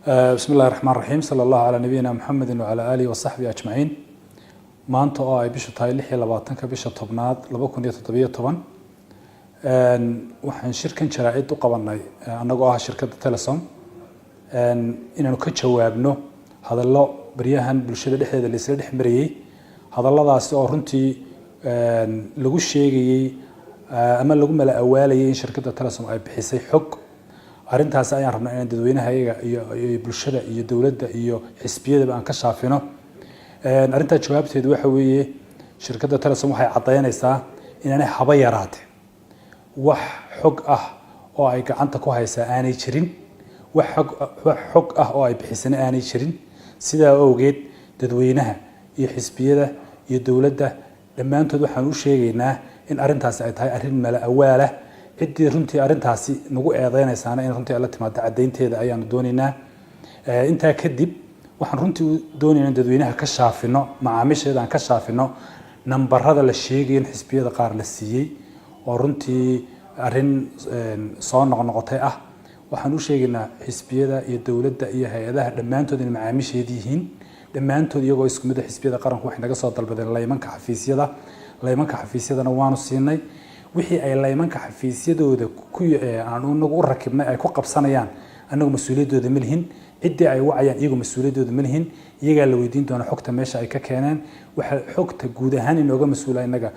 بسم الله الرحمن الرحيم صلى الله على نبينا محمد وعلى آله وصحبه أجمعين. maanta oo ay bisha tahay 26 bisha tobnaad 2017 waxaan shirkan jaraa'id u qabanay anagoo ah shirkadda Telesom inaanu ka jawaabno hadallo bariyahan bulshada dhexdeeda la isla dhexmariyay hadalladaas oo runtii lagu sheegayay ama lagu mala awaalayay in shirkadda Telesom ay bixisay xog arintaas ayaan rabnaa in dadweynaha iyo bulshada iyo dawladda iyo xisbiyada aan ka shaafino arinta jawaabteedu waxa weeye shirkadda Telesom waxay cadeynaysaa inaanay haba yaraatay wax xog ah oo ay gacanta ku haysaa aanay jirin wax xog ah oo ay bixisana aanay jirin sidaa awgeed dadweynaha iyo xisbiyada iyo dawladda dhammaantood waxaan u sheegaynaa in arintaas ay tahay arin mala awaala cidii runtii arintaasi nagu eedeynaysaana in runtii la timaado cadeynteeda ayaan doonaynaa inta kadib waxaan runtii doonaynaa dadweynaha ka shaafino macaamiisheeda aan ka shaafino nambarada la sheegay in xisbiyada qaar la siiyay oo runtii arin soo noqnoqotay ah waxaan u sheegaynaa xisbiyada iyo dawladda iyo hay'adaha dhammaantood in macaamiisheeda yihiin dhammaantood iyagoo isku mid ah xisbiyada qaranku waxay naga soo dalbadeen laymanka xafiisyadana waanu siinay wixii ay laymanka xafiisyadooda aan ugu rakibnay ay ku qabsanayaan anagu mas'uuliyadooda ma lihin cidii ay wacayaan iyagu mas'uuliyadooda ma lihin iyaga la weydiin doona xogta meesha ay ka keeneen waxa xogta guud ahaan inooga mas'uulay inaga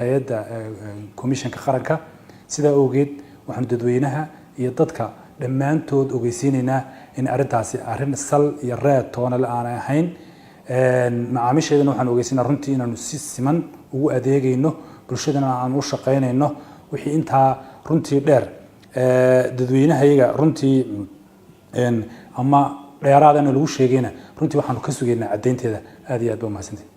hay'adda commissionka qaranka sida awgeed waxaan dadweynaha iyo dadka dhammaantood ogeysiinaynaa in arintaasi arin sal iyo raad toona la aan ahayn macaamiisheedana waxaan ogeysiinaa runtii inaanu si siman ugu adeegayno bulshadana aan u shaqeynayno wixii intaa runtii dheer dadweynaha iyaga runtii ama dheeraadana lagu sheegayna runtii waxaanu ka sugaynaa cadeynteeda aad iyo aad baa mahadsantahay